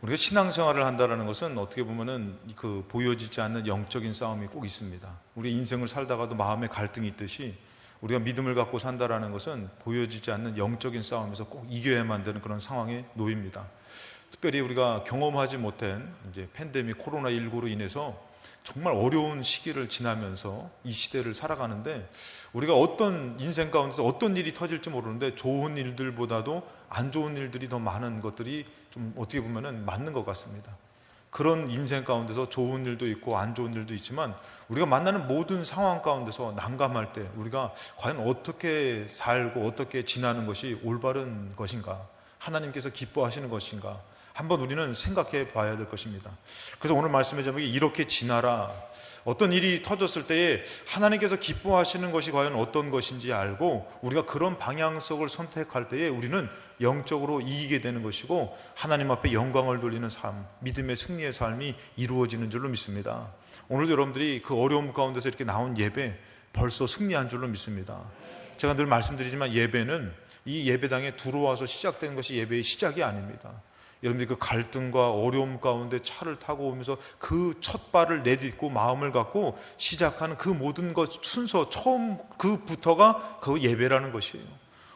우리가 신앙생활을 한다는 것은 어떻게 보면은 보여지지 않는 영적인 싸움이 꼭 있습니다. 우리 인생을 살다가도 마음의 갈등이 있듯이 우리가 믿음을 갖고 산다라는 것은 보여지지 않는 영적인 싸움에서 꼭 이겨야만 되는 그런 상황에 놓입니다. 특별히 우리가 경험하지 못한 이제 팬데믹 코로나19로 인해서 정말 어려운 시기를 지나면서 이 시대를 살아가는데, 우리가 어떤 인생 가운데서 어떤 일이 터질지 모르는데 좋은 일들보다도 안 좋은 일들이 더 많은 것들이 좀 어떻게 보면은 맞는 것 같습니다. 그런 인생 가운데서 좋은 일도 있고 안 좋은 일도 있지만, 우리가 만나는 모든 상황 가운데서 난감할 때 우리가 과연 어떻게 살고 어떻게 지나는 것이 올바른 것인가, 하나님께서 기뻐하시는 것인가, 한번 우리는 생각해 봐야 될 것입니다. 그래서 오늘 말씀의 제목이 이렇게 지나라. 어떤 일이 터졌을 때에 하나님께서 기뻐하시는 것이 과연 어떤 것인지 알고 우리가 그런 방향성을 선택할 때에 우리는 영적으로 이기게 되는 것이고, 하나님 앞에 영광을 돌리는 삶, 믿음의 승리의 삶이 이루어지는 줄로 믿습니다. 오늘도 여러분들이 그 어려움 가운데서 이렇게 나온 예배 벌써 승리한 줄로 믿습니다. 제가 늘 말씀드리지만 예배는 이 예배당에 들어와서 시작되는 것이 예배의 시작이 아닙니다. 여러분들이 그 갈등과 어려움 가운데 차를 타고 오면서 그 첫 발을 내딛고 마음을 갖고 시작하는 그 모든 것 순서, 처음 그부터가 그 예배라는 것이에요.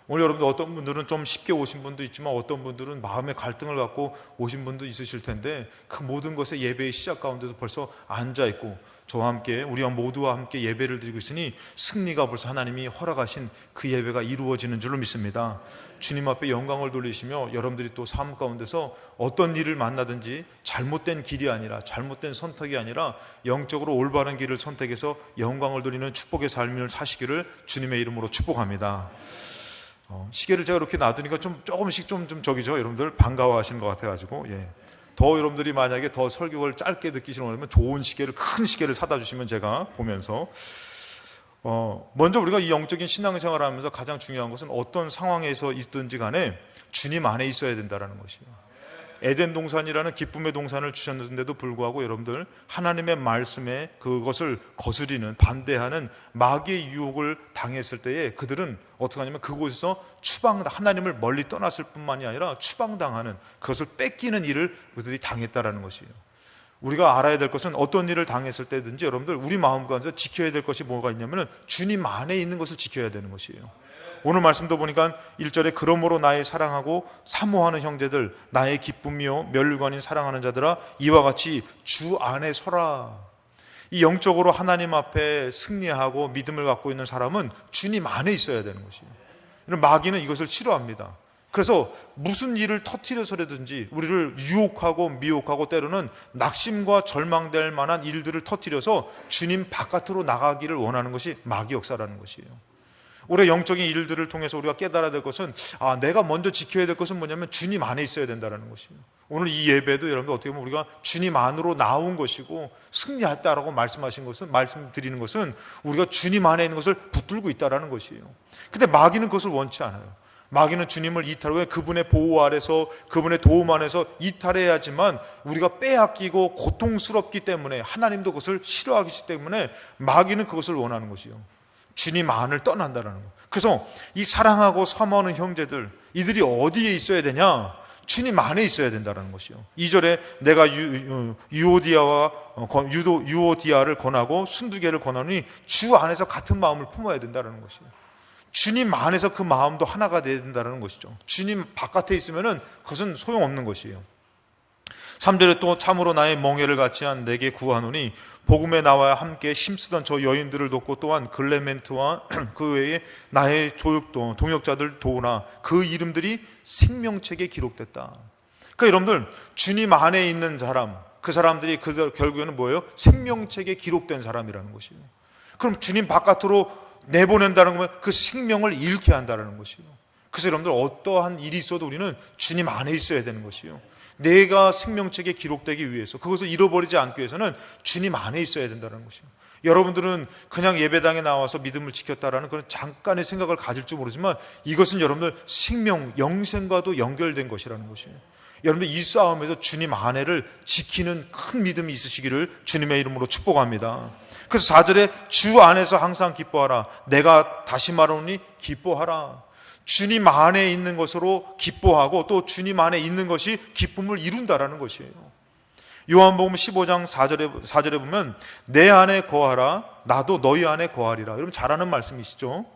오늘 여러분들 어떤 분들은 좀 쉽게 오신 분도 있지만 어떤 분들은 마음의 갈등을 갖고 오신 분도 있으실 텐데, 그 모든 것의 예배의 시작 가운데서 벌써 앉아있고 저와 함께, 우리와 모두와 함께 예배를 드리고 있으니 승리가 벌써 하나님이 허락하신 그 예배가 이루어지는 줄로 믿습니다. 주님 앞에 영광을 돌리시며 여러분들이 또 삶 가운데서 어떤 일을 만나든지 잘못된 길이 아니라, 잘못된 선택이 아니라 영적으로 올바른 길을 선택해서 영광을 돌리는 축복의 삶을 사시기를 주님의 이름으로 축복합니다. 시계를 제가 이렇게 놔두니까 조금씩 저기죠. 여러분들 반가워하시는 것 같아가지고, 더 여러분들이 만약에 더 설교를 짧게 듣기시는 거라면 좋은 시계를, 큰 시계를 사다 주시면 제가 보면서, 먼저 우리가 이 영적인 신앙생활을 하면서 가장 중요한 것은 어떤 상황에서 있든지 간에 주님 안에 있어야 된다는 것이에요. 에덴 동산이라는 기쁨의 동산을 주셨는데도 불구하고 여러분들, 하나님의 말씀에 그것을 거스리는, 반대하는 마귀의 유혹을 당했을 때에 그들은 어떻게 하냐면 그곳에서 하나님을 멀리 떠났을 뿐만이 아니라 추방당하는, 그것을 뺏기는 일을 그들이 당했다라는 것이에요. 우리가 알아야 될 것은 어떤 일을 당했을 때든지 여러분들 우리 마음 가운데 지켜야 될 것이 뭐가 있냐면 주님 안에 있는 것을 지켜야 되는 것이에요. 오늘 말씀도 보니까 1절에 그러므로 나의 사랑하고 사모하는 형제들, 나의 기쁨이요 멸관인 사랑하는 자들아, 이와 같이 주 안에 서라. 이 영적으로 하나님 앞에 승리하고 믿음을 갖고 있는 사람은 주님 안에 있어야 되는 것이에요. 마귀는 이것을 싫어합니다. 그래서 무슨 일을 터뜨려서라든지 우리를 유혹하고 미혹하고 때로는 낙심과 절망될 만한 일들을 터뜨려서 주님 바깥으로 나가기를 원하는 것이 마귀 역사라는 것이에요. 우리가 영적인 일들을 통해서 우리가 깨달아야 될 것은, 내가 먼저 지켜야 될 것은 뭐냐면 주님 안에 있어야 된다는 것이에요. 오늘 이 예배도 여러분들 어떻게 보면 우리가 주님 안으로 나온 것이고 승리했다라고 말씀드리는 것은 우리가 주님 안에 있는 것을 붙들고 있다라는 것이에요. 근데 마귀는 그것을 원치 않아요. 마귀는 주님을 이탈해 그분의 보호 아래서, 그분의 도움 안에서 이탈해야지만 우리가 빼앗기고 고통스럽기 때문에, 하나님도 그것을 싫어하기 때문에 마귀는 그것을 원하는 것이에요. 주님 안을 떠난다는 것. 그래서 이 사랑하고 사모하는 형제들, 이들이 어디에 있어야 되냐? 주님 안에 있어야 된다는 것이요. 2절에 내가 유오디아를 권하고 순두개를 권하니 주 안에서 같은 마음을 품어야 된다는 것이에요. 주님 안에서 그 마음도 하나가 되어야 된다는 것이죠. 주님 바깥에 있으면 그것은 소용없는 것이에요. 3절에 또 참으로 나의 멍에를 같이 한 내게 구하노니 복음에 나와 함께 힘쓰던 저 여인들을 돕고 또한 글레멘트와 그 외에 나의 동역자들 도우나 그 이름들이 생명책에 기록됐다. 그러니까 여러분들, 주님 안에 있는 사람, 그 사람들이 결국에는 뭐예요? 생명책에 기록된 사람이라는 것이에요. 그럼 주님 바깥으로 내보낸다는 건 그 생명을 잃게 한다는 것이에요. 그래서 여러분들 어떠한 일이 있어도 우리는 주님 안에 있어야 되는 것이에요. 내가 생명책에 기록되기 위해서, 그것을 잃어버리지 않기 위해서는 주님 안에 있어야 된다는 것이에요. 여러분들은 그냥 예배당에 나와서 믿음을 지켰다라는 그런 잠깐의 생각을 가질 줄 모르지만 이것은 여러분들 생명, 영생과도 연결된 것이라는 것이에요. 여러분들 이 싸움에서 주님 안에를 지키는 큰 믿음이 있으시기를 주님의 이름으로 축복합니다. 그래서 4절에 주 안에서 항상 기뻐하라. 내가 다시 말하노니 기뻐하라. 주님 안에 있는 것으로 기뻐하고 또 주님 안에 있는 것이 기쁨을 이룬다라는 것이에요. 요한복음 15장 4절에 보면 내 안에 거하라 나도 너희 안에 거하리라. 여러분 잘 아는 말씀이시죠?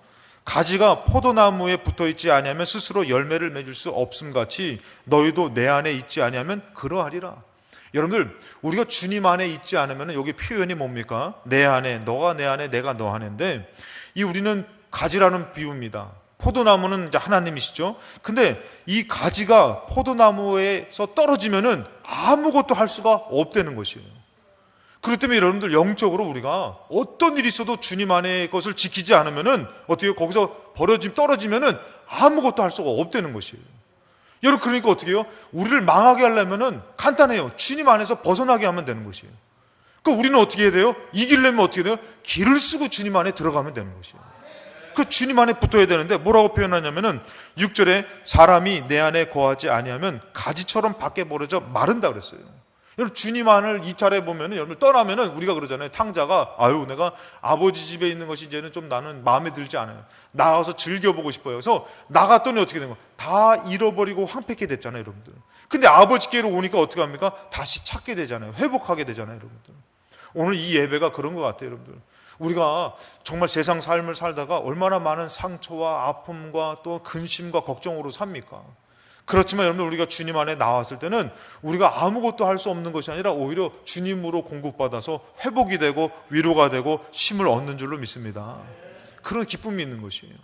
가지가 포도나무에 붙어있지 아니하면 스스로 열매를 맺을 수 없음같이 너희도 내 안에 있지 아니하면 그러하리라. 여러분들 우리가 주님 안에 있지 않으면 여기 표현이 뭡니까? 내 안에, 너가 내 안에, 내가 너 안에인데 이 우리는 가지라는 비유입니다. 포도나무는 이제 하나님이시죠. 근데 이 가지가 포도나무에서 떨어지면은 아무것도 할 수가 없다는 것이에요. 그렇기 때문에 여러분들 영적으로 우리가 어떤 일이 있어도 주님 안의 것을 지키지 않으면은 어떻게 거기서 떨어지면은 아무것도 할 수가 없다는 것이에요. 여러분 그러니까 어떻게 해요? 우리를 망하게 하려면은 간단해요. 주님 안에서 벗어나게 하면 되는 것이에요. 그러니까 우리는 어떻게 해야 돼요? 이기려면 어떻게 돼요? 길을 쓰고 주님 안에 들어가면 되는 것이에요. 그 주님 안에 붙어야 되는데 뭐라고 표현하냐면은 6절에 사람이 내 안에 거하지 아니하면 가지처럼 밖에 벌어져 마른다 그랬어요. 여러분 주님 안을 이탈해 보면은 여러분 떠나면은 우리가 그러잖아요. 탕자가 아유 내가 아버지 집에 있는 것이 이제는 좀 나는 마음에 들지 않아요. 나가서 즐겨보고 싶어요. 그래서 나갔더니 어떻게 된 거야? 다 잃어버리고 황폐하게 됐잖아요, 여러분들. 근데 아버지께로 오니까 어떻게 합니까? 다시 찾게 되잖아요. 회복하게 되잖아요, 여러분들. 오늘 이 예배가 그런 것 같아요, 여러분들. 우리가 정말 세상 삶을 살다가 얼마나 많은 상처와 아픔과 또 근심과 걱정으로 삽니까? 그렇지만 여러분 우리가 주님 안에 나왔을 때는 우리가 아무것도 할 수 없는 것이 아니라 오히려 주님으로 공급받아서 회복이 되고 위로가 되고 힘을 얻는 줄로 믿습니다. 그런 기쁨이 있는 것이에요.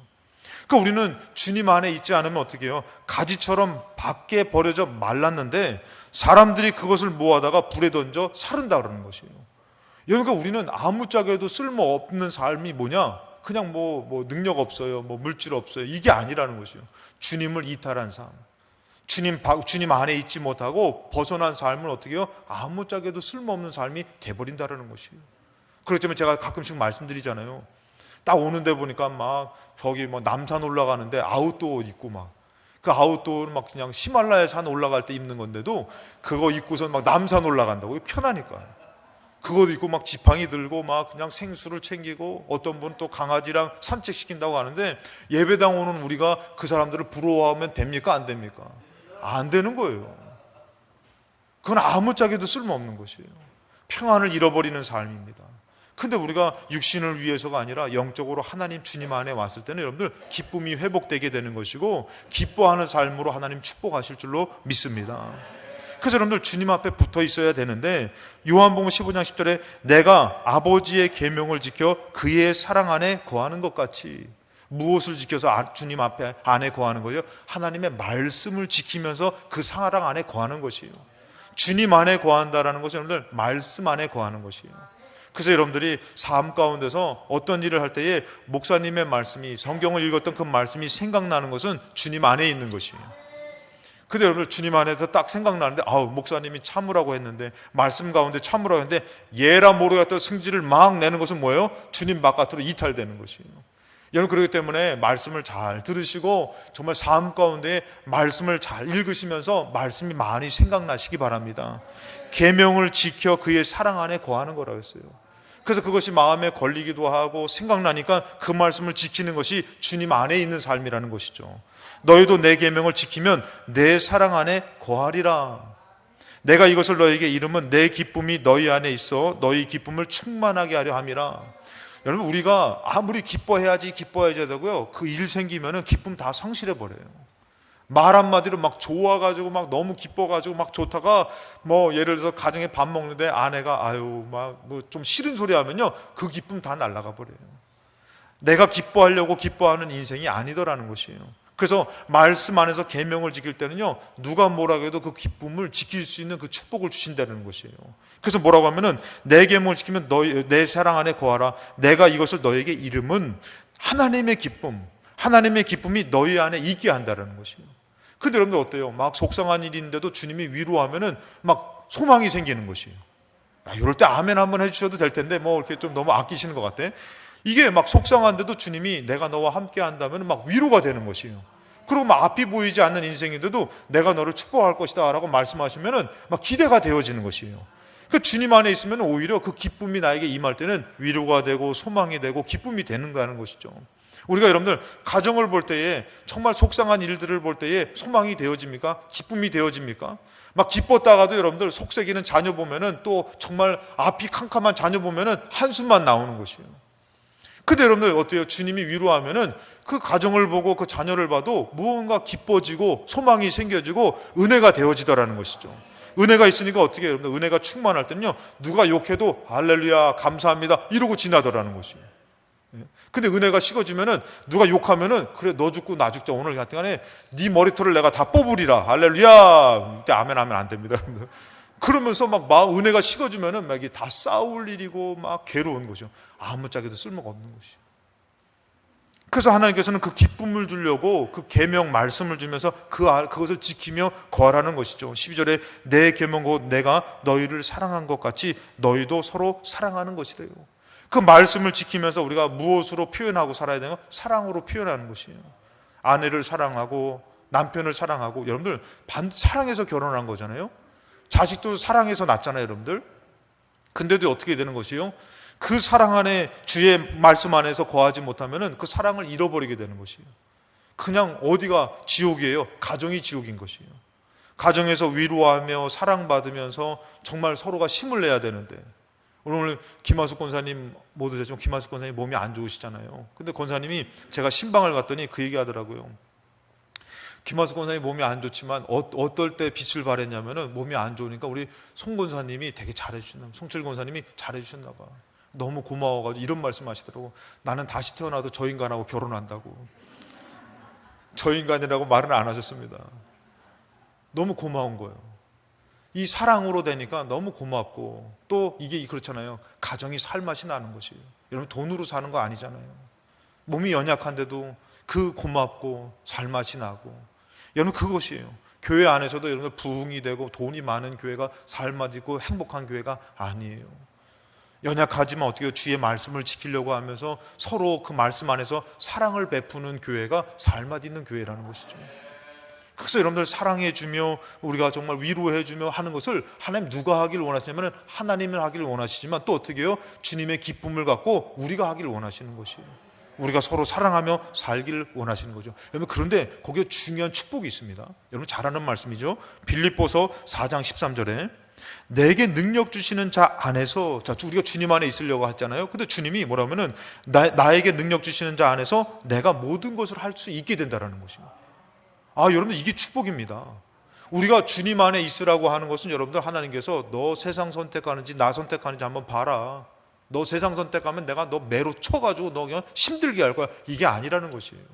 그러니까 우리는 주님 안에 있지 않으면 어떻게 해요? 가지처럼 밖에 버려져 말랐는데 사람들이 그것을 모아다가 불에 던져 사른다 그러는 것이에요. 그러니까 우리는 아무짝에도 쓸모없는 삶이 뭐냐? 그냥 뭐 능력 없어요, 뭐 물질 없어요, 이게 아니라는 것이에요. 주님을 이탈한 삶, 주님 안에 있지 못하고 벗어난 삶을 어떻게 해요? 아무짝에도 쓸모없는 삶이 돼버린다는 것이에요. 그렇기 때문에 제가 가끔씩 말씀드리잖아요. 딱 오는데 보니까 막 저기 뭐 남산 올라가는데 아웃도어 입고 막 그 아웃도어는 막 그냥 히말라야 산 올라갈 때 입는 건데도 그거 입고서 막 남산 올라간다고. 편하니까. 그것도 있고 막 지팡이 들고 막 그냥 생수를 챙기고 어떤 분은 또 강아지랑 산책시킨다고 하는데 예배당 오는 우리가 그 사람들을 부러워하면 됩니까? 안 됩니까? 안 되는 거예요. 그건 아무짝에도 쓸모없는 것이에요. 평안을 잃어버리는 삶입니다. 근데 우리가 육신을 위해서가 아니라 영적으로 하나님 주님 안에 왔을 때는 여러분들 기쁨이 회복되게 되는 것이고 기뻐하는 삶으로 하나님 축복하실 줄로 믿습니다. 그래서 여러분들 주님 앞에 붙어 있어야 되는데 요한복음 15장 10절에 내가 아버지의 계명을 지켜 그의 사랑 안에 거하는 것 같이, 무엇을 지켜서 주님 앞에 안에 거하는 거예요? 하나님의 말씀을 지키면서 그 사랑 안에 거하는 것이에요. 주님 안에 거한다라는 것은 여러분들 말씀 안에 거하는 것이에요. 그래서 여러분들이 삶 가운데서 어떤 일을 할 때에 목사님의 말씀이, 성경을 읽었던 그 말씀이 생각나는 것은 주님 안에 있는 것이에요. 근데 여러분들 주님 안에서 딱 생각나는데 목사님이 참으라고 했는데, 말씀 가운데 참으라고 했는데 예라 모르겠다 승질을 막 내는 것은 뭐예요? 주님 바깥으로 이탈되는 것이에요. 여러분 그렇기 때문에 말씀을 잘 들으시고 정말 삶 가운데 말씀을 잘 읽으시면서 말씀이 많이 생각나시기 바랍니다. 계명을 지켜 그의 사랑 안에 거하는 거라고 했어요. 그래서 그것이 마음에 걸리기도 하고 생각나니까 그 말씀을 지키는 것이 주님 안에 있는 삶이라는 것이죠. 너희도 내 계명을 지키면 내 사랑 안에 거하리라. 내가 이것을 너희에게 이름은 내 기쁨이 너희 안에 있어 너희 기쁨을 충만하게 하려 함이라. 여러분 우리가 아무리 기뻐해야지 되고요, 그 일 생기면은 기쁨 다 상실해 버려요. 말 한마디로 막 좋아가지고 막 너무 기뻐가지고 막 좋다가 뭐 예를 들어서 가정에 밥 먹는데 아내가 막 뭐 좀 싫은 소리 하면요 그 기쁨 다 날아가 버려요. 내가 기뻐하려고 기뻐하는 인생이 아니더라는 것이에요. 그래서 말씀 안에서 계명을 지킬 때는요 누가 뭐라고 해도 그 기쁨을 지킬 수 있는 그 축복을 주신다는 것이에요. 그래서 뭐라고 하면은 내 계명을 지키면 내 사랑 안에 거하라. 내가 이것을 너에게 이름은 하나님의 기쁨이 너희 안에 있게 한다는 것이에요. 근데 여러분들 어때요? 막 속상한 일인데도 주님이 위로하면은 막 소망이 생기는 것이에요. 이럴 때 아멘 한번 해주셔도 될 텐데 뭐 이렇게 좀 너무 아끼시는 것 같아. 이게 막 속상한데도 주님이 내가 너와 함께 한다면 막 위로가 되는 것이에요. 그리고 막 앞이 보이지 않는 인생인데도 내가 너를 축복할 것이다 라고 말씀하시면은 막 기대가 되어지는 것이에요. 그 주님 안에 있으면 오히려 그 기쁨이 나에게 임할 때는 위로가 되고 소망이 되고 기쁨이 되는다는 것이죠. 우리가 여러분들 가정을 볼 때에 정말 속상한 일들을 볼 때에 소망이 되어집니까? 기쁨이 되어집니까? 막 기뻤다가도 여러분들 속썩이는 자녀 보면은, 또 정말 앞이 캄캄한 자녀 보면은 한숨만 나오는 것이에요. 근데 여러분들 어때요? 주님이 위로하면은 그 가정을 보고 그 자녀를 봐도 무언가 기뻐지고 소망이 생겨지고 은혜가 되어지더라는 것이죠. 은혜가 있으니까 어떻게 해요? 여러분들 은혜가 충만할 때는요, 누가 욕해도 할렐루야 감사합니다 이러고 지나더라는 것이에요. 근데 은혜가 식어지면은, 누가 욕하면은, 그래 너 죽고 나 죽자 오늘 하여튼간에 네 머리털을 내가 다 뽑으리라 할렐루야, 이때 아멘 하면 안 됩니다, 여러분들. 그러면서 막 은혜가 식어지면은 막 이게 다 싸울 일이고 막 괴로운 것이죠. 아무짝에도 쓸모가 없는 것이죠. 그래서 하나님께서는 그 기쁨을 주려고 그 계명 말씀을 주면서 그것을 지키며 거하라는 것이죠. 12절에 내 계명 곧 내가 너희를 사랑한 것 같이 너희도 서로 사랑하는 것이래요. 그 말씀을 지키면서 우리가 무엇으로 표현하고 살아야 되나? 사랑으로 표현하는 것이에요. 아내를 사랑하고 남편을 사랑하고, 여러분들 사랑해서 결혼한 거잖아요. 자식도 사랑해서 낳잖아요, 여러분들. 근데도 어떻게 되는 것이요? 그 사랑 안에, 주의 말씀 안에서 거하지 못하면은 그 사랑을 잃어버리게 되는 것이에요. 그냥 어디가 지옥이에요? 가정이 지옥인 것이에요. 가정에서 위로하며 사랑받으면서 정말 서로가 힘을 내야 되는데, 오늘 김하숙 권사님 모두 되지만 김하숙 권사님 몸이 안 좋으시잖아요. 근데 권사님이, 제가 신방을 갔더니 그 얘기 하더라고요. 김하숙 권사님 몸이 안 좋지만 어떨 때 빛을 발했냐면은, 몸이 안 좋으니까 우리 송 권사님이 되게 잘해주셨나, 송칠 권사님이 잘해주셨나 봐. 너무 고마워가지고 이런 말씀 하시더라고. 나는 다시 태어나도 저 인간하고 결혼한다고. 저 인간이라고 말은 안 하셨습니다. 너무 고마운 거예요. 이 사랑으로 되니까 너무 고맙고, 또 이게 그렇잖아요. 가정이 살맛이 나는 것이에요. 여러분 돈으로 사는 거 아니잖아요. 몸이 연약한데도 그 고맙고 살맛이 나고, 여러분 그것이에요. 교회 안에서도 여러분 부흥이 되고 돈이 많은 교회가 살맛 있고 행복한 교회가 아니에요. 연약하지만 어떻게 주의 말씀을 지키려고 하면서 서로 그 말씀 안에서 사랑을 베푸는 교회가 살맛 있는 교회라는 것이죠. 그래서 여러분들 사랑해주며 우리가 정말 위로해주며 하는 것을 하나님 누가 하길 원하시냐면 하나님이 하길 원하시지만, 또 어떻게 해요? 주님의 기쁨을 갖고 우리가 하길 원하시는 것이에요. 우리가 서로 사랑하며 살길 원하시는 거죠. 여러분, 그런데 거기에 중요한 축복이 있습니다. 여러분 잘 아는 말씀이죠. 빌립보서 4장 13절에 내게 능력 주시는 자 안에서, 자 우리가 주님 안에 있으려고 했잖아요. 근데 주님이 뭐라면은 나에게 능력 주시는 자 안에서 내가 모든 것을 할 수 있게 된다라는 것입니다. 여러분들 이게 축복입니다. 우리가 주님 안에 있으라고 하는 것은, 여러분들 하나님께서 너 세상 선택하는지 나 선택하는지 한번 봐라. 너 세상 선택하면 내가 너 매로 쳐가지고 너 그냥 힘들게 할 거야. 이게 아니라는 것이에요.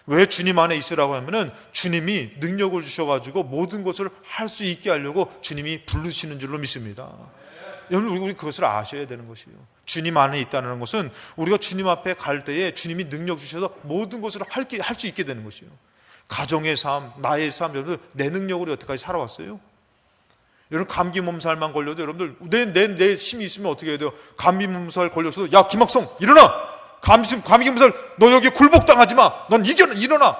왜 주님 안에 있으라고 하면은 주님이 능력을 주셔가지고 모든 것을 할 수 있게 하려고 주님이 부르시는 줄로 믿습니다. 여러분 우리 그것을 아셔야 되는 것이에요. 주님 안에 있다는 것은 우리가 주님 앞에 갈 때에 주님이 능력 주셔서 모든 것을 할 수 있게 되는 것이에요. 가정의 삶, 나의 삶, 여러분 내 능력으로 여태까지 살아왔어요? 여러분 감기 몸살만 걸려도 여러분들 내 힘이 있으면 어떻게 해야 돼요? 감기 몸살 걸려서도 야 김학성 일어나! 감기 몸살 너 여기 굴복당하지 마! 넌 일어나!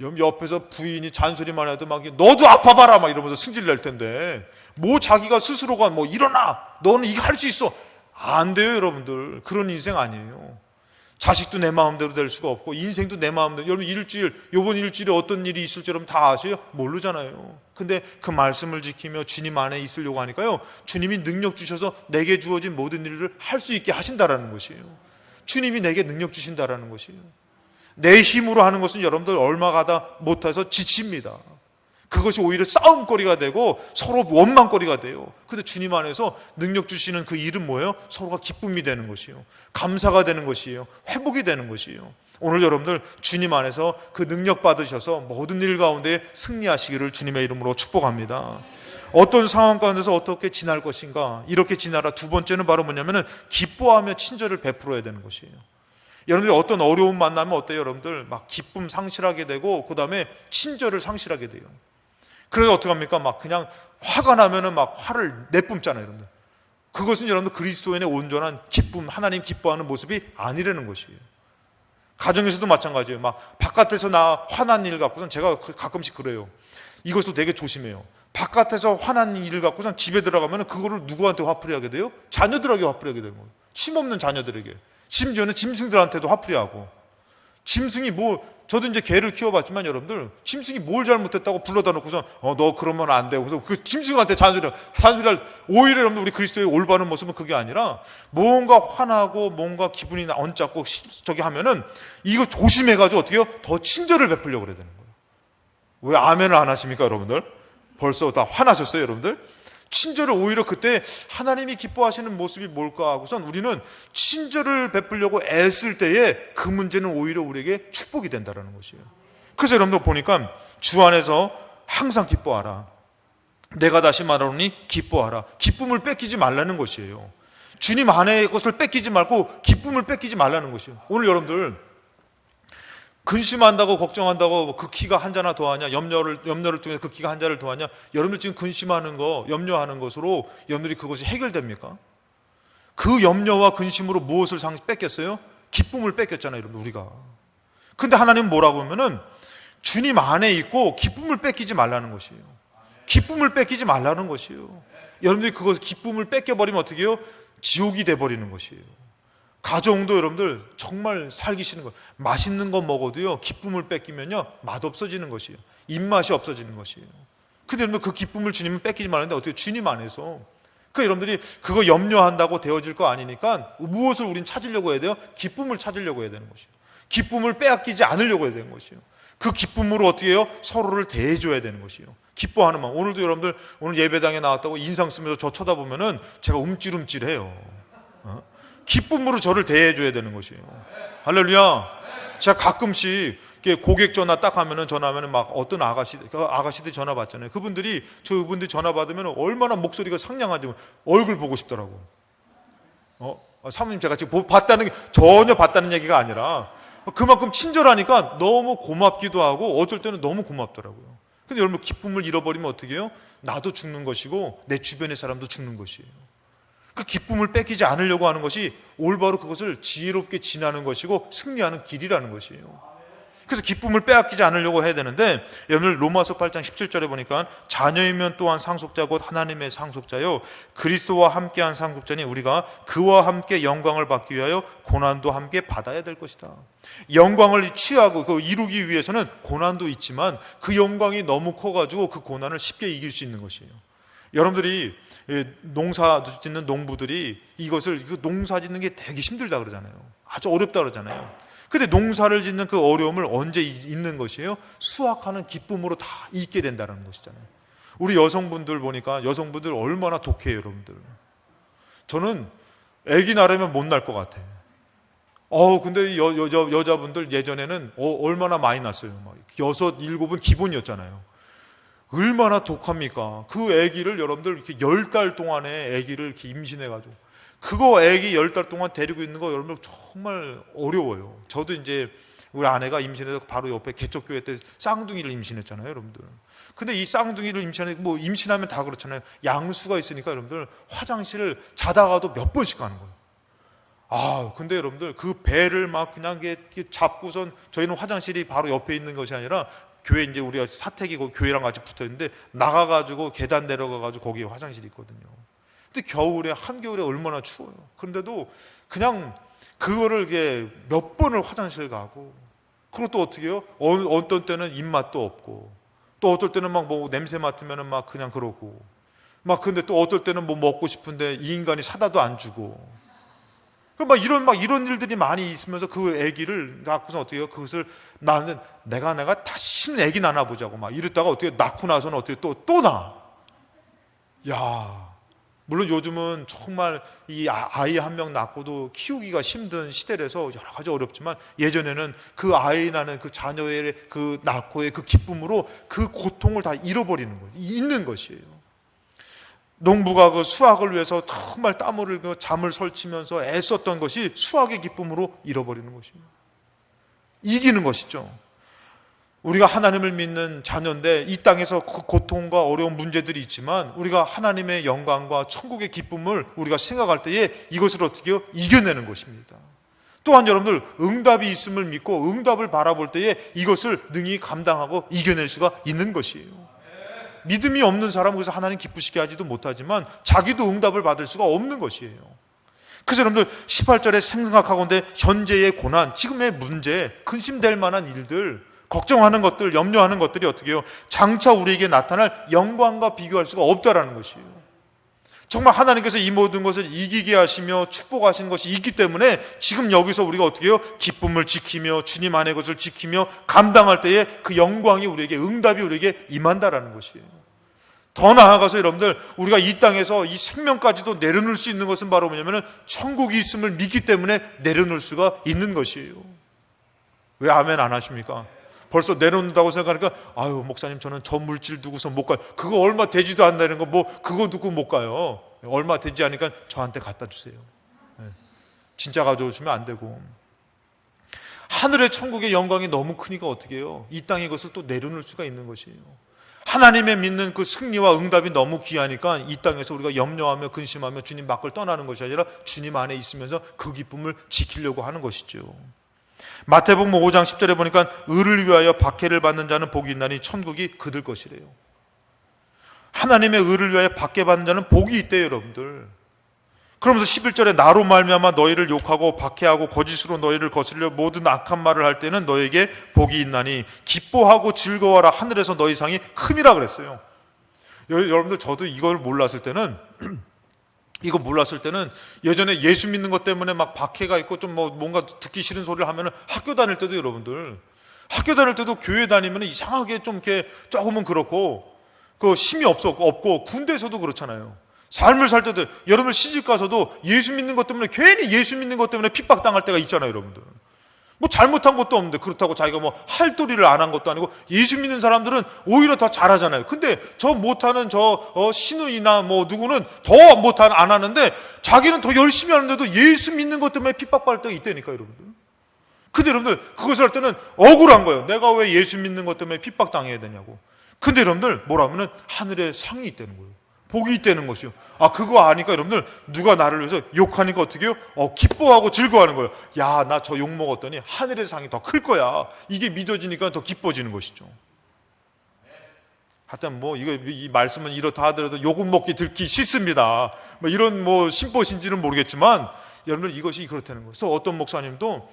옆에서 부인이 잔소리만 해도 막 너도 아파봐라 막 이러면서 승질 낼 텐데, 뭐 자기가 스스로가 뭐 일어나! 너는 이거 할 수 있어! 안 돼요 여러분들. 그런 인생 아니에요. 자식도 내 마음대로 될 수가 없고 인생도 내 마음대로. 여러분 이번 일주일에 어떤 일이 있을지 여러분 다 아세요? 모르잖아요. 근데 그 말씀을 지키며 주님 안에 있으려고 하니까요, 주님이 능력 주셔서 내게 주어진 모든 일을 할 수 있게 하신다라는 것이에요. 주님이 내게 능력 주신다라는 것이에요. 내 힘으로 하는 것은 여러분들 얼마 가다 못해서 지칩니다. 그것이 오히려 싸움거리가 되고 서로 원망거리가 돼요. 그런데 주님 안에서 능력 주시는 그 일은 뭐예요? 서로가 기쁨이 되는 것이에요. 감사가 되는 것이에요. 회복이 되는 것이에요. 오늘 여러분들 주님 안에서 그 능력 받으셔서 모든 일 가운데 승리하시기를 주님의 이름으로 축복합니다. 어떤 상황 가운데서 어떻게 지날 것인가, 이렇게 지나라. 두 번째는 바로 뭐냐면은 기뻐하며 친절을 베풀어야 되는 것이에요. 여러분들이 어떤 어려움 만나면 어때요? 여러분들 막 기쁨 상실하게 되고 그 다음에 친절을 상실하게 돼요. 그래서 어떻게 합니까? 막 그냥 화가 나면은 막 화를 내뿜잖아요, 여러분들. 그것은 여러분들 그리스도인의 온전한 기쁨, 하나님 기뻐하는 모습이 아니라는 것이에요. 가정에서도 마찬가지예요. 막 바깥에서 나 화난 일 갖고선, 제가 가끔씩 그래요. 이것도 되게 조심해요. 바깥에서 화난 일 갖고선 집에 들어가면은 그거를 누구한테 화풀이 하게 돼요? 자녀들에게 화풀이 하게 되는 거예요. 힘없는 자녀들에게. 심지어는 짐승들한테도 화풀이 하고. 짐승이 저도 이제 개를 키워봤지만 여러분들, 짐승이 뭘 잘못했다고 불러다 놓고서 너 그러면 안 돼. 그래서 그 짐승한테 잔소리할, 오히려 여러분들 우리 그리스도의 올바른 모습은 그게 아니라 뭔가 화나고 뭔가 기분이 언짢고 저기 하면은 이거 조심해가지고 어떻게 해요? 더 친절을 베풀려고 그래야 되는 거예요. 왜 아멘을 안 하십니까 여러분들? 벌써 다 화나셨어요 여러분들? 친절을 오히려 그때 하나님이 기뻐하시는 모습이 뭘까 하고선 우리는 친절을 베풀려고 애쓸 때에 그 문제는 오히려 우리에게 축복이 된다는 것이에요. 그래서 여러분들 보니까 주 안에서 항상 기뻐하라. 내가 다시 말하노니 기뻐하라. 기쁨을 뺏기지 말라는 것이에요. 주님 안에 것을 뺏기지 말고 기쁨을 뺏기지 말라는 것이에요. 오늘 여러분들 근심한다고 걱정한다고 그 키가 한 자나 더하냐, 염려를 통해서 그 키가 한 자를 더하냐, 여러분들 지금 근심하는 거, 염려하는 것으로 여러분들이 그것이 해결됩니까? 그 염려와 근심으로 무엇을 뺏겼어요? 기쁨을 뺏겼잖아요 여러분, 우리가. 근데 하나님은 뭐라고 하면은 주님 안에 있고 기쁨을 뺏기지 말라는 것이에요. 기쁨을 뺏기지 말라는 것이에요. 여러분들이 그것을 기쁨을 뺏겨버리면 어떻게 해요? 지옥이 돼버리는 것이에요. 가정도 여러분들 정말 살기 싫은 거, 맛있는 거 먹어도요 기쁨을 뺏기면요 맛없어지는 것이에요. 입맛이 없어지는 것이에요. 근데 여러분들 그 기쁨을 주님은 뺏기지 말는데 어떻게 주님 안에서 여러분들이 그거 염려한다고 되어질 거 아니니까 무엇을 우린 찾으려고 해야 돼요? 기쁨을 찾으려고 해야 되는 것이에요. 기쁨을 빼앗기지 않으려고 해야 되는 것이에요. 그 기쁨으로 어떻게 해요? 서로를 대해줘야 되는 것이에요. 기뻐하는 마음. 오늘도 여러분들 오늘 예배당에 나왔다고 인상 쓰면서 저 쳐다보면은 제가 움찔움찔해요. 기쁨으로 저를 대해줘야 되는 것이에요. 할렐루야. 제가 가끔씩 고객 전화 딱 하면은 전화하면은 막 어떤 아가씨들 전화 받잖아요. 그분들이 전화 받으면 얼마나 목소리가 상냥한지 얼굴 보고 싶더라고. 사모님 제가 지금 봤다는 게 전혀 봤다는 얘기가 아니라 그만큼 친절하니까 너무 고맙기도 하고 어쩔 때는 너무 고맙더라고요. 근데 여러분 기쁨을 잃어버리면 어떻게 해요? 나도 죽는 것이고 내 주변의 사람도 죽는 것이에요. 그 기쁨을 뺏기지 않으려고 하는 것이 올바로 그것을 지혜롭게 지나는 것이고 승리하는 길이라는 것이에요. 그래서 기쁨을 빼앗기지 않으려고 해야 되는데 여러분 로마서 8장 17절에 보니까 자녀이면 또한 상속자 곧 하나님의 상속자요 그리스도와 함께한 상속자니 우리가 그와 함께 영광을 받기 위하여 고난도 함께 받아야 될 것이다. 영광을 취하고 이루기 위해서는 고난도 있지만 그 영광이 너무 커가지고 그 고난을 쉽게 이길 수 있는 것이에요. 여러분들이 농사 짓는 농부들이 이것을 농사 짓는 게 되게 힘들다 그러잖아요. 아주 어렵다 그러잖아요. 근데 농사를 짓는 그 어려움을 언제 잊는 것이에요? 수확하는 기쁨으로 다 잊게 된다는 것이잖아요. 우리 여성분들 보니까 여성분들 얼마나 독해요 여러분들. 저는 아기 낳으면 못 낳을 것 같아. 근데 여자분들 예전에는 얼마나 많이 낳았어요. 막 6, 7은 기본이었잖아요. 얼마나 독합니까? 그 아기를 여러분들 이렇게 10달 동안에 아기를 이렇게 임신해가지고 그거 아기 10달 동안 데리고 있는 거 여러분들 정말 어려워요. 저도 이제 우리 아내가 임신해서 바로 옆에 개척교회 때 쌍둥이를 임신했잖아요, 여러분들. 근데 이 쌍둥이를 임신하면 다 그렇잖아요. 양수가 있으니까 여러분들 화장실을 자다가도 몇 번씩 가는 거예요. 근데 여러분들 그 배를 막 그냥 이렇게 잡고선 저희는 화장실이 바로 옆에 있는 것이 아니라 교회 이제 우리가 사택이고 교회랑 같이 붙어 있는데 나가가지고 계단 내려가가지고 거기에 화장실이 있거든요. 근데 한겨울에 얼마나 추워요. 그런데도 그냥 그거를 이게 몇 번을 화장실 가고 그리고 또 어떻게 해요? 어떤 때는 입맛도 없고 또 어떨 때는 막 냄새 맡으면은 막 그냥 그러고 근데 또 어떨 때는 먹고 싶은데 이 인간이 사다도 안 주고 이런 일들이 많이 있으면서 그 아기를 낳고서 어떻게 해요? 그것을 내가 다시는 아기 낳아보자고 이랬다가 어떻게 낳고 나서는 어떻게 또 낳아. 물론 요즘은 정말 이 아이 한 명 낳고도 키우기가 힘든 시대라서 여러 가지 어렵지만 예전에는 그 아이 낳는 그 자녀의 그 낳고의 그 기쁨으로 그 고통을 다 잃어버리는 거예요. 있는 것이에요. 농부가 그 수확을 위해서 정말 땀 흘리고 잠을 설치면서 애썼던 것이 수확의 기쁨으로 잃어버리는 것입니다. 이기는 것이죠. 우리가 하나님을 믿는 자녀인데 이 땅에서 그 고통과 어려운 문제들이 있지만 우리가 하나님의 영광과 천국의 기쁨을 우리가 생각할 때에 이것을 어떻게 해요? 이겨내는 것입니다. 또한 여러분들 응답이 있음을 믿고 응답을 바라볼 때에 이것을 능히 감당하고 이겨낼 수가 있는 것이에요. 믿음이 없는 사람은 그래서 하나님 기쁘시게 하지도 못하지만 자기도 응답을 받을 수가 없는 것이에요. 그래서 여러분들 18절에 생각하건대 현재의 고난, 지금의 문제, 근심될 만한 일들, 걱정하는 것들, 염려하는 것들이 어떻게 해요? 장차 우리에게 나타날 영광과 비교할 수가 없다라는 것이에요. 정말 하나님께서 이 모든 것을 이기게 하시며 축복하신 것이 있기 때문에 지금 여기서 우리가 어떻게 해요? 기쁨을 지키며 주님 안의 것을 지키며 감당할 때에 그 영광이 우리에게, 응답이 우리에게 임한다라는 것이에요. 더 나아가서 여러분들, 우리가 이 땅에서 이 생명까지도 내려놓을 수 있는 것은 바로 뭐냐면 천국이 있음을 믿기 때문에 내려놓을 수가 있는 것이에요. 왜 아멘 안 하십니까? 벌써 내놓는다고 생각하니까, 아유 목사님 저는 저 물질 두고서 못 가요. 그거 얼마 되지도 않다는 거, 뭐 그거 두고 못 가요. 얼마 되지 않으니까 저한테 갖다 주세요. 진짜 가져오시면 안 되고, 하늘의 천국의 영광이 너무 크니까 어떻게 해요? 이 땅의 것을 또 내려놓을 수가 있는 것이에요. 하나님의 믿는 그 승리와 응답이 너무 귀하니까 이 땅에서 우리가 염려하며 근심하며 주님 밖을 떠나는 것이 아니라 주님 안에 있으면서 그 기쁨을 지키려고 하는 것이죠. 마태복음 5장 10절에 보니까 의를 위하여 박해를 받는 자는 복이 있나니 천국이 그들 것이래요. 하나님의 의를 위하여 박해받는 자는 복이 있대요, 여러분들. 그러면서 11절에 나로 말미암아 너희를 욕하고 박해하고 거짓으로 너희를 거슬려 모든 악한 말을 할 때는 너에게 복이 있나니 기뻐하고 즐거워라, 하늘에서 너희 상이 큼이라 그랬어요. 여러분들, 저도 이걸 몰랐을 때는 예전에 예수 믿는 것 때문에 막 박해가 있고 좀 뭔가 듣기 싫은 소리를 하면은 학교 다닐 때도, 여러분들 학교 다닐 때도 교회 다니면 이상하게 좀 이렇게 조금은 그렇고 그 힘이 없고 군대에서도 그렇잖아요. 삶을 살 때도, 여러분 시집 가서도 예수 믿는 것 때문에, 괜히 예수 믿는 것 때문에 핍박당할 때가 있잖아요, 여러분들. 뭐 잘못한 것도 없는데 그렇다고 자기가 뭐 할도리를 안 한 것도 아니고, 예수 믿는 사람들은 오히려 더 잘하잖아요. 근데 저 못하는 신우이나 뭐 누구는 더 못하는, 안 하는데 자기는 더 열심히 하는데도 예수 믿는 것 때문에 핍박받을 때가 있다니까, 여러분들. 근데 여러분들 그것을 할 때는 억울한 거예요. 내가 왜 예수 믿는 것 때문에 핍박당해야 되냐고. 근데 여러분들 뭐라면은 하늘에 상이 있다는 거예요. 복이 있다는 것이요. 그거 아니까 여러분들, 누가 나를 위해서 욕하니까 어떻게 해요? 기뻐하고 즐거워하는 거예요. 야, 나 저 욕 먹었더니 하늘의 상이 더 클 거야. 이게 믿어지니까 더 기뻐지는 것이죠. 하여튼 이 말씀은 이렇다 하더라도 욕은 먹기 듣기 싫습니다. 이런 심보신지는 모르겠지만, 여러분들 이것이 그렇다는 거예요. 그래서 어떤 목사님도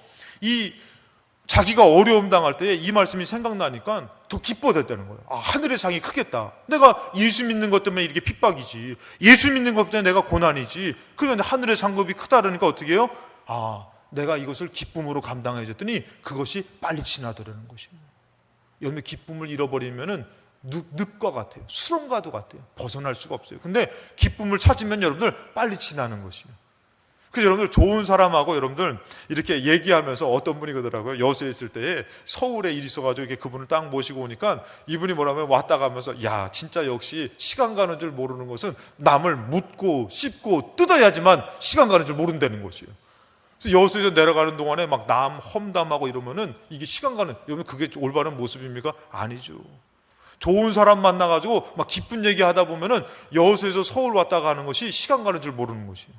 자기가 어려움 당할 때 이 말씀이 생각나니까 더 기뻐졌다는 거예요. 하늘의 상이 크겠다. 내가 예수 믿는 것 때문에 이렇게 핍박이지, 예수 믿는 것 때문에 내가 고난이지. 그러니까 하늘의 상급이 크다 그러니까 어떻게 해요? 내가 이것을 기쁨으로 감당해줬더니 그것이 빨리 지나더라는 것이에요. 여러분, 기쁨을 잃어버리면은 늪과 같아요. 수렁과도 같아요. 벗어날 수가 없어요. 근데 기쁨을 찾으면 여러분들 빨리 지나는 것이에요. 그래서 여러분들, 좋은 사람하고 여러분들 이렇게 얘기하면서, 어떤 분이 그러더라고요. 여수에 있을 때에 서울에 일이 있어가지고 이렇게 그분을 딱 모시고 오니까 이분이 뭐라면 왔다 가면서, 야, 진짜 역시 시간 가는 줄 모르는 것은 남을 묻고 씹고 뜯어야지만 시간 가는 줄 모른다는 것이에요. 그래서 여수에서 내려가는 동안에 막 남 험담하고 이러면은 이게 시간 가는, 여러분 그게 올바른 모습입니까? 아니죠. 좋은 사람 만나가지고 막 기쁜 얘기 하다 보면은 여수에서 서울 왔다 가는 것이 시간 가는 줄 모르는 것이에요.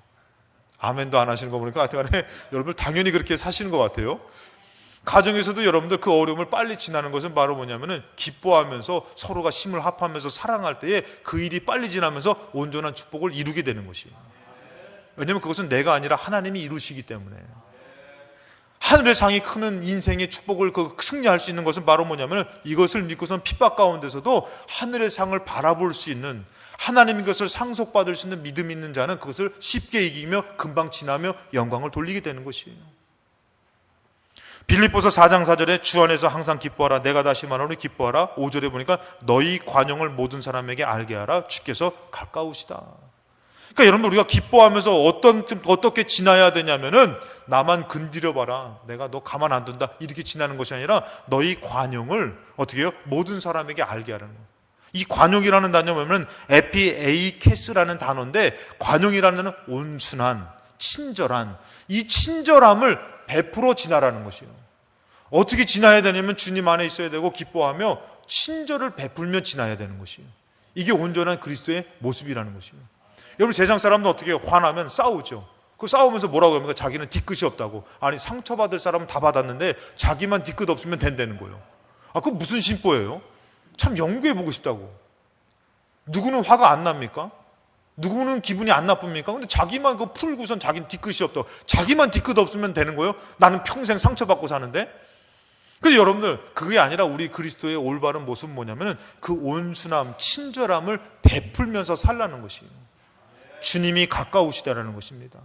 아멘도 안 하시는 거 보니까 하여튼간에 여러분들 당연히 그렇게 사시는 것 같아요. 가정에서도 여러분들 그 어려움을 빨리 지나는 것은 바로 뭐냐면은 기뻐하면서 서로가 힘을 합하면서 사랑할 때에 그 일이 빨리 지나면서 온전한 축복을 이루게 되는 것이에요. 왜냐하면 그것은 내가 아니라 하나님이 이루시기 때문에. 하늘의 상이 크는 인생의 축복을 승리할 수 있는 것은 바로 뭐냐면, 이것을 믿고선 핍박 가운데서도 하늘의 상을 바라볼 수 있는, 하나님의 것을 상속받을 수 있는 믿음 있는 자는 그것을 쉽게 이기며 금방 지나며 영광을 돌리게 되는 것이에요. 빌립보서 4장 4절에 주 안에서 항상 기뻐하라, 내가 다시 말하노니 기뻐하라. 5절에 보니까 너희 관용을 모든 사람에게 알게 하라, 주께서 가까우시다. 그러니까 여러분, 우리가 기뻐하면서 어떻게 지나야 되냐면은, 나만 건드려 봐라, 내가 너 가만 안 둔다, 이렇게 지나는 것이 아니라 너희 관용을 어떻게 해요? 모든 사람에게 알게 하라는 거예요. 이 관용이라는 단어는 에피에이케스라는 단어인데, 관용이라는 단어는 온순한, 친절한, 이 친절함을 베풀어 지나라는 것이에요. 어떻게 지나야 되냐면 주님 안에 있어야 되고 기뻐하며 친절을 베풀며 지나야 되는 것이에요. 이게 온전한 그리스도의 모습이라는 것이에요. 여러분, 세상 사람도 어떻게 화나면 싸우죠. 그 싸우면서 뭐라고 합니까? 자기는 뒤끝이 없다고. 아니, 상처받을 사람은 다 받았는데 자기만 뒤끝 없으면 된다는 거예요. 그거 무슨 심보예요? 참 연구해보고 싶다고. 누구는 화가 안 납니까? 누구는 기분이 안 나쁩니까? 근데 자기만 그거 풀고선 자기는 뒤끝이 없다고. 자기만 뒤끝 없으면 되는 거예요? 나는 평생 상처받고 사는데? 그래서 여러분들, 그게 아니라 우리 그리스도의 올바른 모습은 뭐냐면 그 온순함, 친절함을 베풀면서 살라는 것이에요. 주님이 가까우시다라는 것입니다.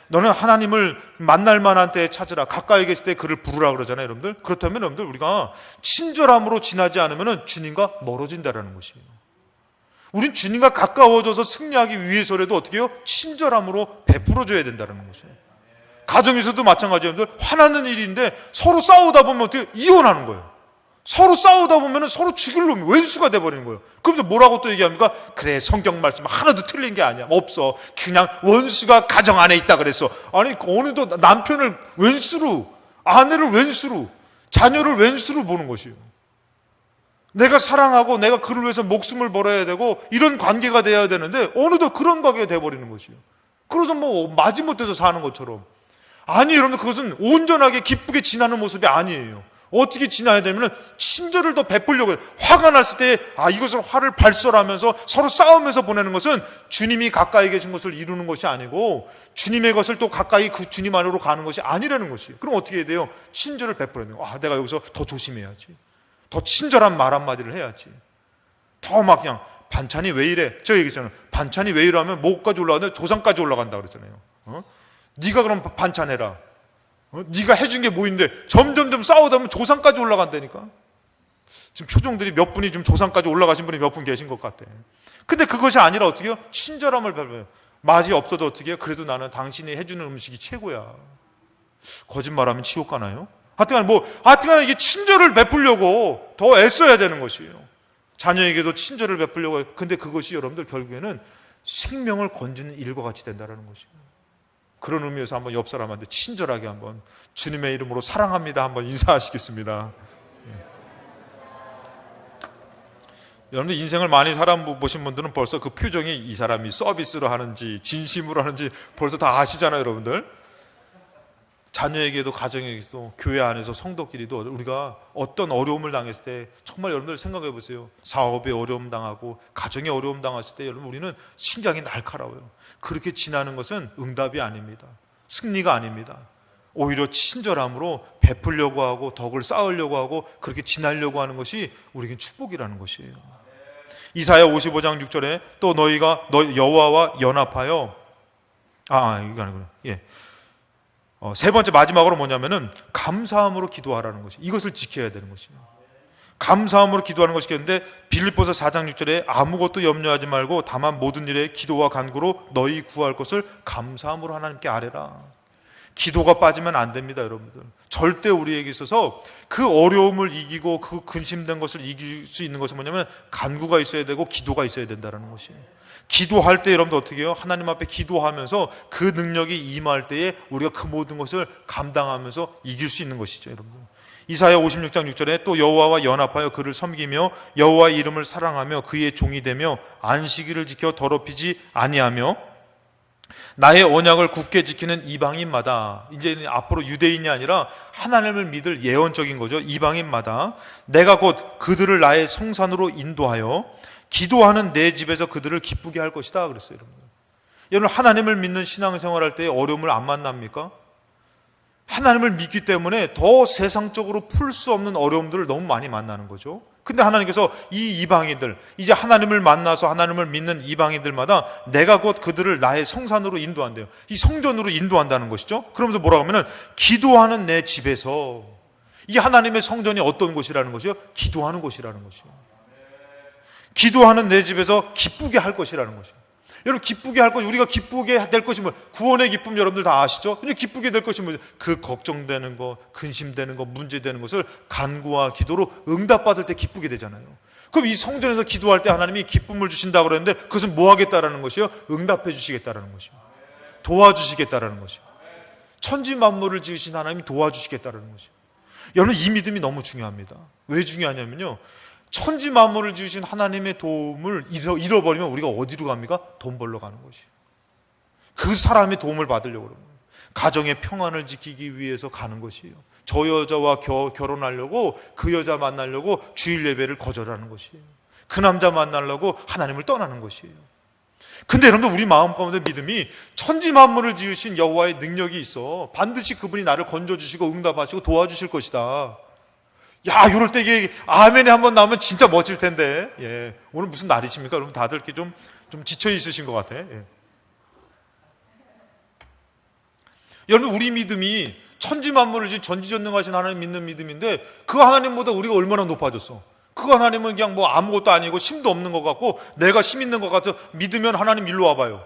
너는 하나님을 만날 만한 때에 찾으라. 가까이 계실 때 그를 부르라 그러잖아요, 여러분들. 그렇다면 여러분들, 우리가 친절함으로 지나지 않으면 주님과 멀어진다라는 것이에요. 우린 주님과 가까워져서 승리하기 위해서라도 어떻게 해요? 친절함으로 베풀어줘야 된다는 것이에요. 가정에서도 마찬가지예요. 화나는 일인데 서로 싸우다 보면 어떻게 이혼하는 거예요. 서로 싸우다 보면 서로 죽일 놈이 왼수가 돼버리는 거예요. 그럼 뭐라고 또 얘기합니까? 그래, 성경 말씀 하나도 틀린 게 아니야. 없어. 그냥 원수가 가정 안에 있다 그랬어. 아니, 어느덧 남편을 왼수로, 아내를 왼수로, 자녀를 왼수로 보는 것이에요. 내가 사랑하고 내가 그를 위해서 목숨을 벌어야 되고 이런 관계가 돼야 되는데 어느덧 그런 관계가 돼버리는 것이에요. 그래서 뭐 마지못해서 사는 것처럼. 아니, 여러분, 그것은 온전하게 기쁘게 지나는 모습이 아니에요. 어떻게 지나야 되면 친절을 더 베풀려고 해요. 화가 났을 때 이것을 화를 발설하면서 서로 싸우면서 보내는 것은 주님이 가까이 계신 것을 이루는 것이 아니고 주님의 것을 또 가까이 그 주님 안으로 가는 것이 아니라는 것이에요. 그럼 어떻게 해야 돼요? 친절을 베풀어야 돼요. 내가 여기서 더 조심해야지. 더 친절한 말 한마디를 해야지. 더 막 그냥 반찬이 왜 이래? 제가 얘기했잖아요. 반찬이 왜 이러면 목까지 올라가는데 조상까지 올라간다 그랬잖아요. 네가 그럼 반찬해라. 네가 해준 게 뭐인데 점점점 싸우다 보면 조상까지 올라간다니까. 지금 표정들이 몇 분이 좀 조상까지 올라가신 분이 몇 분 계신 것 같아. 근데 그것이 아니라 어떻게 해요? 친절함을 베풀어요. 맛이 없어도 어떻게 해요? 그래도 나는 당신이 해주는 음식이 최고야. 거짓말하면 지옥 가나요? 하여튼간 이게 친절을 베풀려고 더 애써야 되는 것이에요. 자녀에게도 친절을 베풀려고 해요. 근데 그것이 여러분들 결국에는 생명을 건지는 일과 같이 된다는 것이에요. 그런 의미에서 한번 옆 사람한테 친절하게 한번 주님의 이름으로 사랑합니다 한번 인사하시겠습니다. 여러분들 인생을 많이 살아보신 분들은 벌써 그 표정이 이 사람이 서비스로 하는지 진심으로 하는지 벌써 다 아시잖아요, 여러분들. 자녀에게도 가정에게도 교회 안에서 성도끼리도 우리가 어떤 어려움을 당했을 때 정말 여러분들 생각해 보세요. 사업에 어려움 당하고 가정에 어려움 당했을 때 여러분 우리는 심장이 날카로워요. 그렇게 지나는 것은 응답이 아닙니다. 승리가 아닙니다. 오히려 친절함으로 베풀려고 하고 덕을 쌓으려고 하고 그렇게 지나려고 하는 것이 우리에겐 축복이라는 것이에요. 이사야 55장 6절에 또 너희가 여호와와 연합하여 이거 아니구나. 세 번째 마지막으로 뭐냐면은 감사함으로 기도하라는 것이, 이것을 지켜야 되는 것이에요. 감사함으로 기도하는 것이 있는데 빌립보서 4장 6절에 아무것도 염려하지 말고 다만 모든 일에 기도와 간구로 너희 구할 것을 감사함으로 하나님께 아뢰라. 기도가 빠지면 안 됩니다, 여러분들. 절대 우리에게 있어서 그 어려움을 이기고 그 근심된 것을 이길 수 있는 것은 뭐냐면 간구가 있어야 되고 기도가 있어야 된다는 것이에요. 기도할 때 여러분들 어떻게 해요? 하나님 앞에 기도하면서 그 능력이 임할 때에 우리가 그 모든 것을 감당하면서 이길 수 있는 것이죠, 여러분들. 이사야 56장 6절에 또 여호와와 연합하여 그를 섬기며 여호와의 이름을 사랑하며 그의 종이 되며 안식일을 지켜 더럽히지 아니하며 나의 언약을 굳게 지키는 이방인마다, 이제 앞으로 유대인이 아니라 하나님을 믿을 예언적인 거죠. 이방인마다 내가 곧 그들을 나의 성산으로 인도하여 기도하는 내 집에서 그들을 기쁘게 할 것이다 그랬어요. 여러분 하나님을 믿는 신앙생활할 때 어려움을 안 만납니까? 하나님을 믿기 때문에 더 세상적으로 풀 수 없는 어려움들을 너무 많이 만나는 거죠. 근데 하나님께서 이 이방인들, 이제 하나님을 만나서 하나님을 믿는 이방인들마다 내가 곧 그들을 나의 성산으로 인도한대요. 이 성전으로 인도한다는 것이죠. 그러면서 뭐라고 하면은 기도하는 내 집에서, 이 하나님의 성전이 어떤 곳이라는 것이요? 기도하는 곳이라는 것이요. 기도하는 내 집에서 기쁘게 할 것이라는 것이요. 여러분 기쁘게 할 것, 우리가 기쁘게 될 것이 뭐 구원의 기쁨 여러분들 다 아시죠? 근데 기쁘게 될 것이 뭐죠? 그 걱정되는 거, 근심되는 거, 문제되는 것을 간구와 기도로 응답받을 때 기쁘게 되잖아요. 그럼 이 성전에서 기도할 때 하나님이 기쁨을 주신다고 그러는데 그것은 뭐 하겠다라는 것이요? 응답해 주시겠다라는 것이요. 도와주시겠다라는 것이요. 천지 만물을 지으신 하나님이 도와주시겠다라는 것이요. 여러분 이 믿음이 너무 중요합니다. 왜 중요하냐면요, 천지 만물을 지으신 하나님의 도움을 잃어버리면 우리가 어디로 갑니까? 돈 벌러 가는 것이에요. 그 사람의 도움을 받으려고 그러는 거예요. 가정의 평안을 지키기 위해서 가는 것이에요. 저 여자와 결혼하려고, 그 여자 만나려고 주일 예배를 거절하는 것이에요. 그 남자 만나려고 하나님을 떠나는 것이에요. 근데 여러분들 우리 마음 가운데 믿음이 천지 만물을 지으신 여호와의 능력이 있어. 반드시 그분이 나를 건져주시고 응답하시고 도와주실 것이다. 야, 이럴 때 이게 아멘이 한번 나오면 진짜 멋질 텐데. 예. 오늘 무슨 날이십니까? 여러분 다들 이렇게 좀 지쳐 있으신 것 같아. 예. 여러분 우리 믿음이 천지 만물을 지은 전지전능하신 하나님 믿는 믿음인데 그 하나님보다 우리가 얼마나 높아졌어. 그 하나님은 그냥 뭐 아무것도 아니고 힘도 없는 것 같고 내가 힘 있는 것 같아. 믿으면 하나님 일로 와봐요.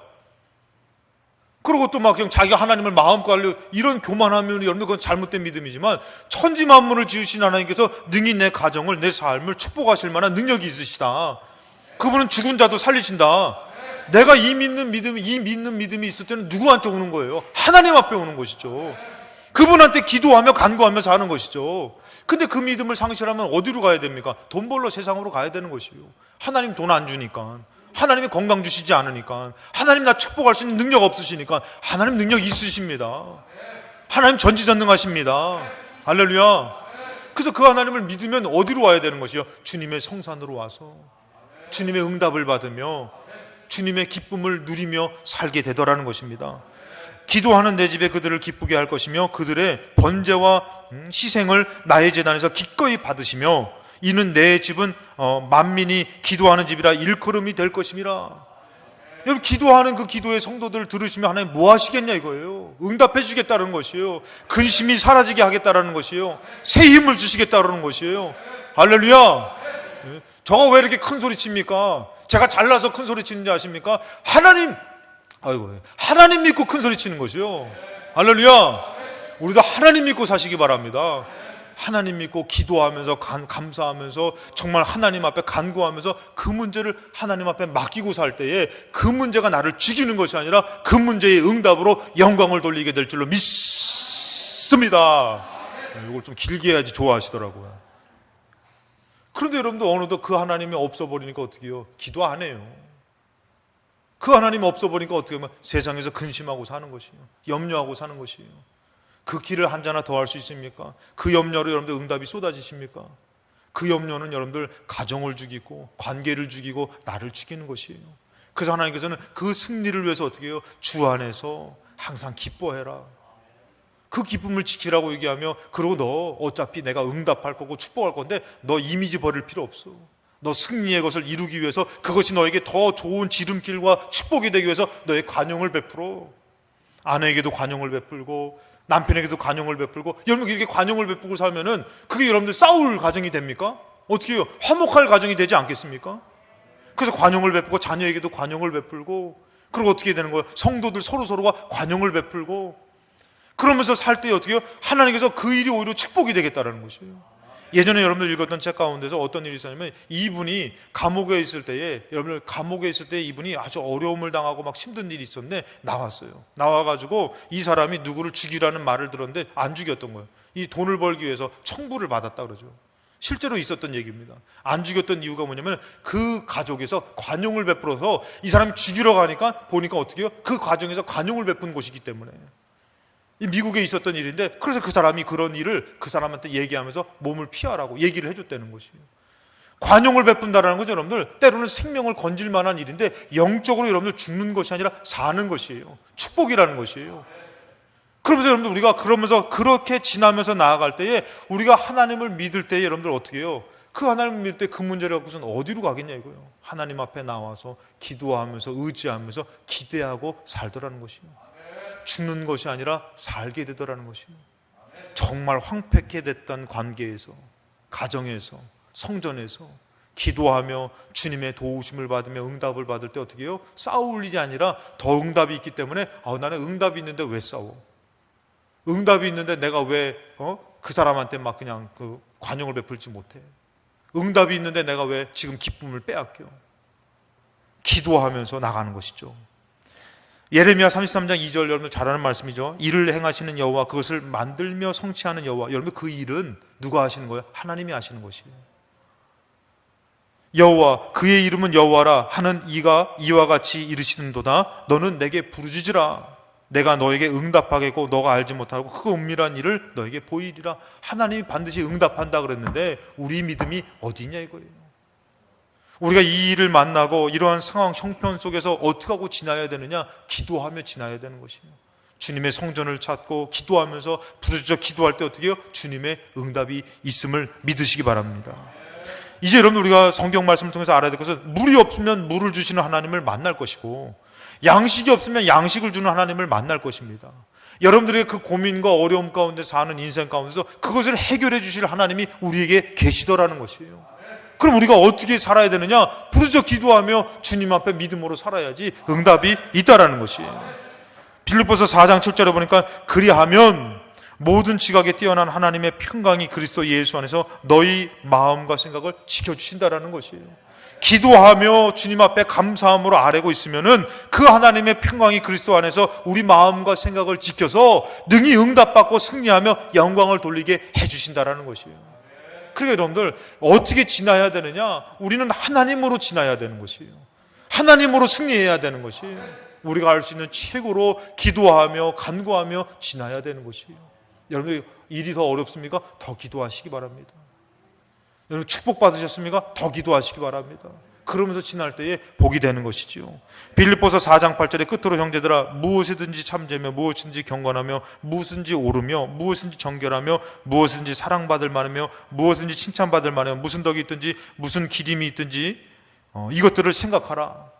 그리고 또 막 그냥 자기가 하나님을 마음껏 하려 이런 교만하면 여러분들 그건 잘못된 믿음이지만 천지 만물을 지으신 하나님께서 능히 내 가정을 내 삶을 축복하실 만한 능력이 있으시다. 그분은 죽은 자도 살리신다. 내가 이 믿는 믿음이 있을 때는 누구한테 오는 거예요? 하나님 앞에 오는 것이죠. 그분한테 기도하며 간구하며 사는 것이죠. 근데 그 믿음을 상실하면 어디로 가야 됩니까? 돈 벌러 세상으로 가야 되는 것이요. 하나님 돈 안 주니까, 하나님이 건강 주시지 않으니까, 하나님 나 축복할 수 있는 능력 없으시니까. 하나님 능력 있으십니다. 하나님 전지전능하십니다. 할렐루야. 그래서 그 하나님을 믿으면 어디로 와야 되는 것이요? 주님의 성산으로 와서 주님의 응답을 받으며 주님의 기쁨을 누리며 살게 되더라는 것입니다. 기도하는 내 집에 그들을 기쁘게 할 것이며 그들의 번제와 희생을 나의 제단에서 기꺼이 받으시며 이는 내 집은 만민이 기도하는 집이라 일컬음이 될 것임이라. 여러분 기도하는 그 기도의 성도들을 들으시면 하나님 뭐 하시겠냐 이거예요. 응답해 주겠다는 것이에요. 근심이 사라지게 하겠다는 것이에요. 새 힘을 주시겠다는 것이에요. 할렐루야. 저가 왜 이렇게 큰 소리 칩니까? 제가 잘나서 큰 소리 치는지 아십니까? 하나님 믿고 큰 소리 치는 것이요. 할렐루야. 우리도 하나님 믿고 사시기 바랍니다. 하나님 믿고 기도하면서 감사하면서 정말 하나님 앞에 간구하면서 그 문제를 하나님 앞에 맡기고 살 때에 그 문제가 나를 죽이는 것이 아니라 그 문제의 응답으로 영광을 돌리게 될 줄로 믿습니다. 이걸 좀 길게 해야지 좋아하시더라고요. 그런데 여러분들 어느덧 그 하나님이 없어버리니까 어떻게 해요? 기도 안 해요. 그 하나님 없어버리니까 어떻게 하면 세상에서 근심하고 사는 것이에요. 염려하고 사는 것이에요. 그 길을 한자나 더 할 수 있습니까? 그 염려로 여러분들 응답이 쏟아지십니까? 그 염려는 여러분들 가정을 죽이고 관계를 죽이고 나를 죽이는 것이에요. 그래서 하나님께서는 그 승리를 위해서 어떻게 해요? 주 안에서 항상 기뻐해라. 그 기쁨을 지키라고 얘기하며 그러고 너 어차피 내가 응답할 거고 축복할 건데 너 이미지 버릴 필요 없어. 너 승리의 것을 이루기 위해서 그것이 너에게 더 좋은 지름길과 축복이 되기 위해서 너의 관용을 베풀어. 아내에게도 관용을 베풀고 남편에게도 관용을 베풀고. 여러분 이렇게 관용을 베풀고 살면은 그게 여러분들 싸울 가정이 됩니까? 어떻게 해요? 화목할 가정이 되지 않겠습니까? 그래서 관용을 베풀고 자녀에게도 관용을 베풀고 그리고 어떻게 되는 거예요? 성도들 서로가 관용을 베풀고 그러면서 살 때 어떻게 해요? 하나님께서 그 일이 오히려 축복이 되겠다는 것이에요. 예전에 여러분들 읽었던 책 가운데서 어떤 일이 있었냐면 이분이 감옥에 있을 때에 여러분들 감옥에 있을 때 이분이 아주 어려움을 당하고 막 힘든 일이 있었는데 나왔어요. 나와가지고 이 사람이 누구를 죽이라는 말을 들었는데 안 죽였던 거예요. 이 돈을 벌기 위해서 청부를 받았다 그러죠. 실제로 있었던 얘기입니다. 안 죽였던 이유가 뭐냐면 그 가족에서 관용을 베풀어서 이 사람이 죽이러 가니까 보니까 어떻게 해요? 그 과정에서 관용을 베푼 곳이기 때문에. 미국에 있었던 일인데 그래서 그 사람이 그런 일을 그 사람한테 얘기하면서 몸을 피하라고 얘기를 해줬다는 것이에요. 관용을 베푼다라는 거죠. 여러분들 때로는 생명을 건질 만한 일인데 영적으로 여러분들 죽는 것이 아니라 사는 것이에요. 축복이라는 것이에요. 그러면서 여러분들 우리가 그러면서 그렇게 지나면서 나아갈 때에 우리가 하나님을 믿을 때에 여러분들 어떻게 해요? 그 하나님을 믿을 때 그 문제를 갖고서는 어디로 가겠냐 이거예요. 하나님 앞에 나와서 기도하면서 의지하면서 기대하고 살더라는 것이에요. 죽는 것이 아니라 살게 되더라는 것이에요. 정말 황폐케 됐던 관계에서, 가정에서, 성전에서 기도하며 주님의 도우심을 받으며 응답을 받을 때 어떻게 해요? 싸울 일이 아니라 더 응답이 있기 때문에 나는 응답이 있는데 왜 싸워? 응답이 있는데 내가 왜 그 사람한테 막 그냥 그 관용을 베풀지 못해? 응답이 있는데 내가 왜 지금 기쁨을 빼앗겨? 기도하면서 나가는 것이죠. 예레미야 33장 2절 여러분들 잘 아는 말씀이죠. 일을 행하시는 여호와 그것을 만들며 성취하는 여호와. 여러분 그 일은 누가 하시는 거예요? 하나님이 하시는 것이에요. 여호와 그의 이름은 여호와라 하는 이가 이와 같이 이르시는도다. 너는 내게 부르짖으라. 내가 너에게 응답하겠고 너가 알지 못하고 그 은밀한 일을 너에게 보이리라. 하나님이 반드시 응답한다 그랬는데 우리 믿음이 어디 있냐 이거예요. 우리가 이 일을 만나고 이러한 상황 형편 속에서 어떻게 하고 지나야 되느냐? 기도하며 지나야 되는 것이에요. 주님의 성전을 찾고 기도하면서 부르짖어 기도할 때 어떻게 해요? 주님의 응답이 있음을 믿으시기 바랍니다. 이제 여러분, 우리가 성경 말씀을 통해서 알아야 될 것은 물이 없으면 물을 주시는 하나님을 만날 것이고, 양식이 없으면 양식을 주는 하나님을 만날 것입니다. 여러분들의 그 고민과 어려움 가운데 사는 인생 가운데서 그것을 해결해 주실 하나님이 우리에게 계시더라는 것이에요. 그럼 우리가 어떻게 살아야 되느냐? 부르짖어 기도하며 주님 앞에 믿음으로 살아야지 응답이 있다라는 것이에요. 빌립보서 4장 7절에 보니까 그리하면 모든 지각에 뛰어난 하나님의 평강이 그리스도 예수 안에서 너희 마음과 생각을 지켜주신다라는 것이에요. 기도하며 주님 앞에 감사함으로 아뢰고 있으면은 그 하나님의 평강이 그리스도 안에서 우리 마음과 생각을 지켜서 능히 응답받고 승리하며 영광을 돌리게 해주신다라는 것이에요. 그러니까 여러분들, 어떻게 지나야 되느냐? 우리는 하나님으로 지나야 되는 것이에요. 하나님으로 승리해야 되는 것이에요. 우리가 할 수 있는 최고로 기도하며 간구하며 지나야 되는 것이에요. 여러분, 일이 더 어렵습니까? 더 기도하시기 바랍니다. 여러분, 축복 받으셨습니까? 더 기도하시기 바랍니다. 그러면서 지날 때에 복이 되는 것이지요. 빌립보서 4장 8절의 끝으로 형제들아, 무엇이든지 참되며 무엇이든지 경건하며 무엇이든지 옳으며 무엇이든지 정결하며 무엇이든지 사랑받을 만하며 무엇이든지 칭찬받을 만하며 무슨 덕이 있든지 무슨 기림이 있든지 이것들을 생각하라.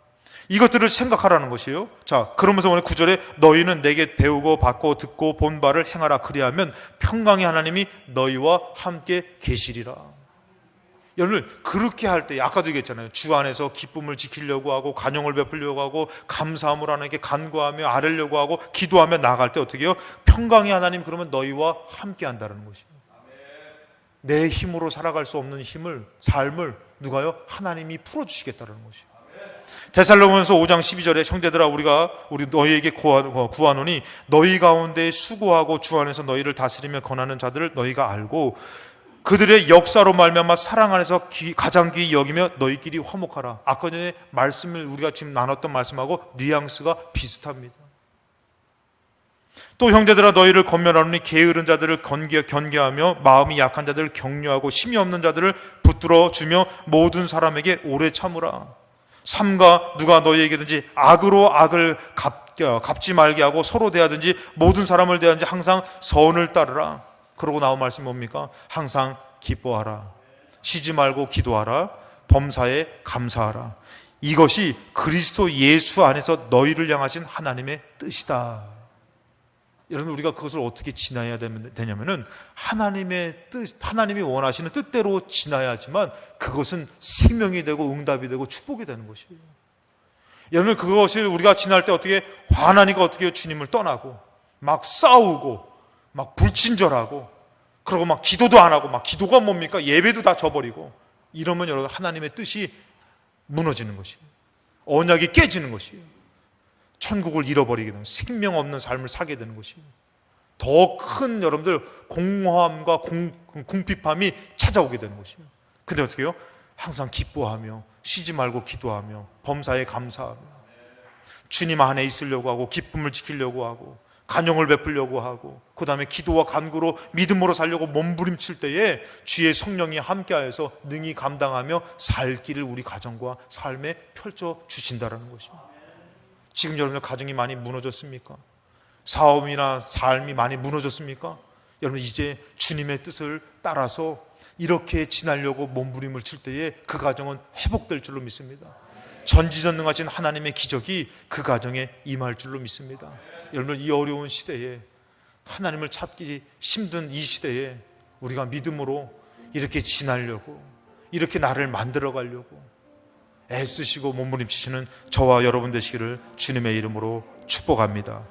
이것들을 생각하라는 것이에요. 자, 그러면서 오늘 9절에 너희는 내게 배우고 받고 듣고 본 바를 행하라. 그리하면 평강의 하나님이 너희와 함께 계시리라. 여러분, 그렇게 할 때 아까도 얘기했잖아요. 주 안에서 기쁨을 지키려고 하고 간영을 베풀려고 하고 감사함으로 하나님께 간구하며 아뢰려고 하고 기도하며 나아갈 때 어떻게 해요? 평강의 하나님, 그러면 너희와 함께 한다는 것이에요. 내 힘으로 살아갈 수 없는 삶을 누가요? 하나님이 풀어주시겠다는 것이에요. 데살로니가서 5장 12절에 형제들아, 우리 너희에게 구하노니 너희 가운데 수고하고 주 안에서 너희를 다스리며 권하는 자들을 너희가 알고 그들의 역사로 말미암아 사랑 안에서 가장 귀히 여기며 너희끼리 화목하라. 아까 전에 말씀을 우리가 지금 나눴던 말씀하고 뉘앙스가 비슷합니다. 또 형제들아, 너희를 권면하노니 게으른 자들을 견개하며 마음이 약한 자들을 격려하고 힘이 없는 자들을 붙들어 주며 모든 사람에게 오래 참으라. 삼가 누가 너희에게든지 악으로 악을 갚지 말게 하고 서로 대하든지 모든 사람을 대하든지 항상 선을 따르라. 그러고 나온 말씀이 뭡니까? 항상 기뻐하라. 쉬지 말고 기도하라. 범사에 감사하라. 이것이 그리스도 예수 안에서 너희를 향하신 하나님의 뜻이다. 여러분, 우리가 그것을 어떻게 지나야 되냐면은 하나님의 뜻, 하나님이 원하시는 뜻대로 지나야지만 그것은 생명이 되고 응답이 되고 축복이 되는 것이에요. 여러분, 그것을 우리가 지날 때 어떻게 화나니까 어떻게 주님을 떠나고 막 싸우고 막 불친절하고 그러고 막 기도도 안 하고 막 기도가 뭡니까? 예배도 다 져버리고 이러면 여러분, 하나님의 뜻이 무너지는 것이에요. 언약이 깨지는 것이에요. 천국을 잃어버리게 되는, 생명 없는 삶을 살게 되는 것이에요. 더 큰 여러분들 공허함과 궁핍함이 찾아오게 되는 것이에요. 근데 어떻게 해요? 항상 기뻐하며 쉬지 말고 기도하며 범사에 감사하며 주님 안에 있으려고 하고 기쁨을 지키려고 하고 간영을 베풀려고 하고 그 다음에 기도와 간구로 믿음으로 살려고 몸부림칠 때에 주의 성령이 함께하여서 능히 감당하며 살 길을 우리 가정과 삶에 펼쳐주신다는 것입니다. 지금 여러분들 가정이 많이 무너졌습니까? 사업이나 삶이 많이 무너졌습니까? 여러분, 이제 주님의 뜻을 따라서 이렇게 지나려고 몸부림을 칠 때에 그 가정은 회복될 줄로 믿습니다. 전지전능하신 하나님의 기적이 그 가정에 임할 줄로 믿습니다. 여러분, 이 어려운 시대에 하나님을 찾기 힘든 이 시대에 우리가 믿음으로 이렇게 지나려고, 이렇게 나를 만들어 가려고 애쓰시고 몸부림치시는 저와 여러분 되시기를 주님의 이름으로 축복합니다.